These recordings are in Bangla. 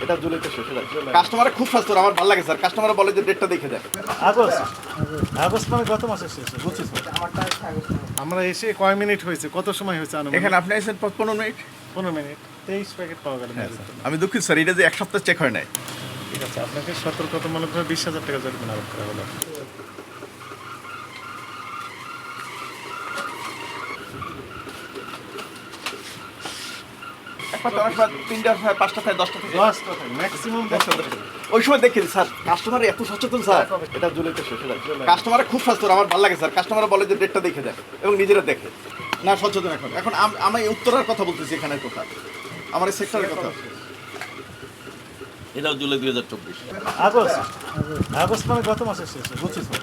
এটা জুলাইতে শেষ হয়ে যাচ্ছে। কাস্টমারে খুব সস্তা, আমার ভালো লাগে স্যার। কাস্টমার বলে যে ডেটটা দেখে দেয়। আগস্ট আগস্ট মানে গত মাসের শেষ। বুঝছি স্যার। আমরা এসে কয় মিনিট হয়েছে, কত সময় হয়েছে? এখানে আপনি এসেছেন 15 মিনিট। 15 মিনিট, 23 প্যাকেট পাওয়া গেল। আমি দুঃখিত স্যার, এটা যে এক সপ্তাহ চেক হয় নাই। ঠিক আছে, আপনাকে সতর্কতামূলকভাবে 20,000 টাকা জরিমানা আরোপ করা হলো। তিনটা 5টা 10টা থেকে 10টা থাকে ম্যাক্সিমাম। ওই সময় দেখেন স্যার, কাস্টমার এত সচেতন স্যার। এটা জুলাইতে শেষ হয়ে যাচ্ছে। কাস্টমারে খুব সস্তা, আমার ভালো লাগে স্যার। কাস্টমার বলে যে ডেটটা দেখে দেয় এবং নিজেরা দেখে না সচেতন। এখন আমি উত্তরার কথা বলতেছি, এখানের কথা, আমার এই সেক্টরের কথা। এটাও জুলাই 2024। আগস্ট আগস্ট মানে গত মাসের শেষ। বুঝছি স্যার।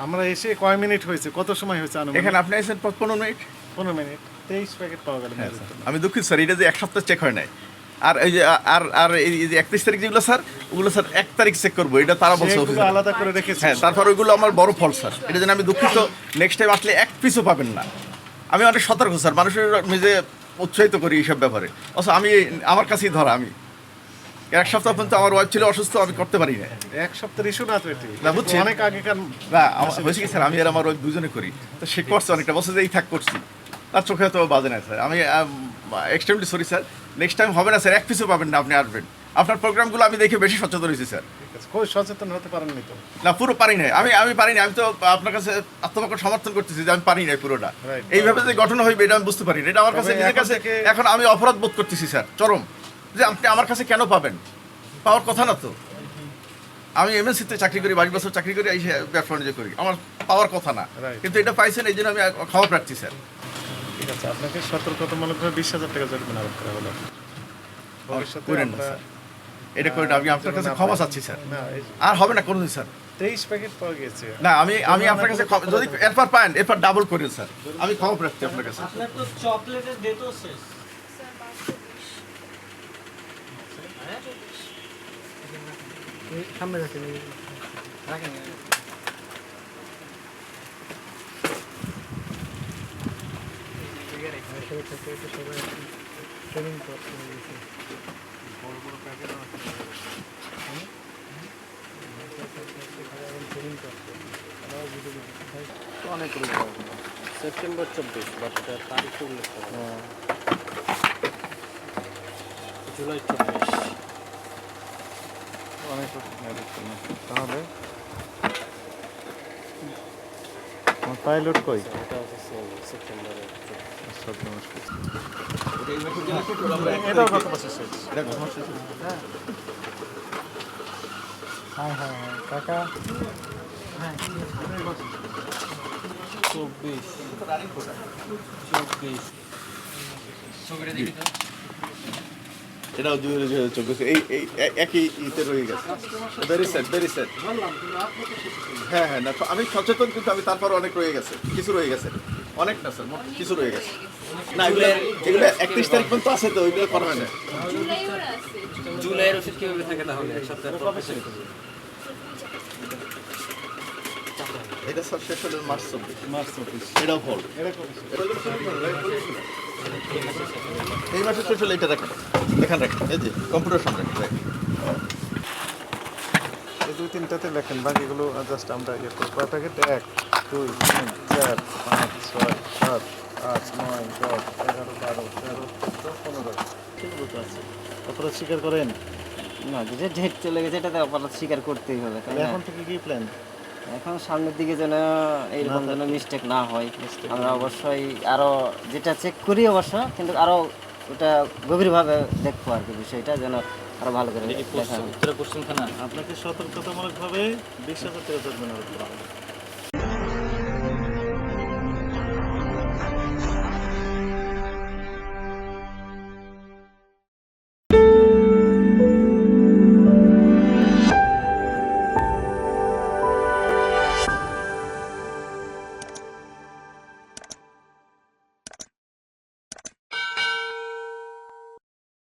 আমরা এসে কয় মিনিট হয়েছে, কত সময় হয়েছে? এখানে আপনি এসেছেন 15 মিনিট। 15 মিনিট, 23 প্যাকেট পাওয়া গেল। আমি দুঃখিত স্যার, এটা যে এক সপ্তাহ চেক হয় নাই। আর এই যে আর এই যে 31 তারিখ যেগুলো স্যার, ওগুলো স্যার 1 তারিখ চেক করবো, এটা তারা বলছে সেগুলো আলাদা করে রেখেছি। হ্যাঁ, তারপর ওইগুলো আমার বড় ফল্ট স্যার। এটা যেন আমি দুঃখিত, নেক্সট টাইম আসলে এক পিসও পাবেন না। আমি অনেক সতর্ক স্যার, মানুষের নিজে উৎসাহিত করি এইসব ব্যাপারে। অথচ আমি আমার কাছেই ধরা, আমি এক সপ্তাহ পর্যন্ত আমার ওয়াইফ ছিল অসুস্থ, আমি করতে পারি না। এক সপ্তাহের ইস্যু না তো এটি, না বুঝছি অনেক আগেকার। না হয়েছে কি স্যার, আমি আর আমার ওয়াইফ দুজনে করি, তো সে করছে অনেকটা বছর যে এই থাক করছি, তার চোখে তো বাজে না স্যার। আমি extremely sorry sir, next time হবে না স্যার, এক পিসও পাবেন না। আপনি আসবেন, আপনার প্রোগ্রামগুলো আমি দেখে বেশি সচেতন হয়েছি স্যার। খুব সচেতন হতে পারেননি তো? না, পুরো পারি নাই, আমি পারি না। আমি তো আপনার কাছে আত্মপক্ষ সমর্থন করতেছি যে আমি পারি নাই পুরোটা। Right. এইভাবে যে ঘটনা হইবে এটা আমি বুঝতে পারি না। এটা আমার কাছে, তবে নিজের এখন কাছে থেকে- এখন আমি অপরাধ বোধ করতেছি স্যার, চরম, যে আপনি আমার কাছে কেন পাবেন? পাওয়ার কথা না তো। আমি এমএসসিতে চাকরি করি, 22 বছর চাকরি করি, এই ব্যবসা বাণিজ্য করি, আমার পাওয়ার কথা না। Right. কিন্তু এটা পাইছেন, এই জন্য আমি ক্ষমা প্রার্থী স্যার। ঠিক আছে, আপনাকে সতর্কতামূলকভাবে 20,000 টাকা জরিমানা আরোপ করা হলো। ভবিষ্যতে করেন না আমরা- স্যার, এটা করে না। আমি আপনার কাছে ক্ষমা চাচ্ছি স্যার, না, আর হবে না কোনোদিন স্যার। 23 প্যাকেট পাওয়া গিয়েছে। না, আমি আপনার কাছে যদি এরপর পান, এরপর ডাবল করেন স্যার। আমি ক্ষমা প্রার্থী আপনার কাছে। আপনার তো চকলেটের ডেটও শেষ। সামনে রাখেন, রাখেন। সেপ্টেম্বর 24, বাট তারিখ উল্লেখ করা হয়। জুলাই 24। অনেক তাহলে পাইলট কই? এটা হচ্ছে সেপ্টেম্বরের 24। এটাও গত মাসের শেষ। হ্যাঁ হ্যাঁ হ্যাঁ কাকা। হ্যাঁ 24 এটাও 2024। এই একই ইতে রয়ে গেছে। Very sad, very sad. হ্যাঁ হ্যাঁ, না আমি সচেতন, কিন্তু আমি তারপর অনেক রয়ে গেছে, কিছু রয়ে গেছে, অনেক না স্যার, কিছু রয়ে গেছে। না, এগুলো 31 তারিখ পর্যন্ত আছে, তো ওইগুলো করা হয় না। জুলাইয়ের ওষুধ কিভাবে থাকে তাহলে এক সপ্তাহ পর? এটা স্যার শেষ হলো মার্চ 24। মার্চ 24। এটাও ফল। এই মাসে শেষ হলে এটা রাখেন, এখানে রাখেন, এই যে কম্পিউটার সামনে রাখেন। এই 2-3টাতে লেখেন, বাকিগুলো জাস্ট আমরা ইয়ে করব। কয় প্যাকেট? 1, 2, 3, 4, 5, 6, 7, 8, 9, 10, 11, 12, 13, 14, 15। ঠিকমতো তো আছে। অপরাধ স্বীকার করেন? না, যে ডেট চলে গেছে এটা তো অপরাধ স্বীকার করতেই হবে, তাই তাহলে না? এখন থেকে কি প্ল্যান? এখন সামনের দিকে যেন এইরকম না যেন মিস্টেক না হয়, Mistake আমরা অবশ্যই আরো যেটা চেক করি অবশ্য, কিন্তু আরো ওটা গভীরভাবে দেখবো আর কি, বিষয়টা যেন আরো ভালো করে দেখা হয়। উত্তরা পশ্চিম থানা। আপনাকে সতর্কতামূলকভাবে 20,000 টাকা জরিমানা আরোপ করা হবে।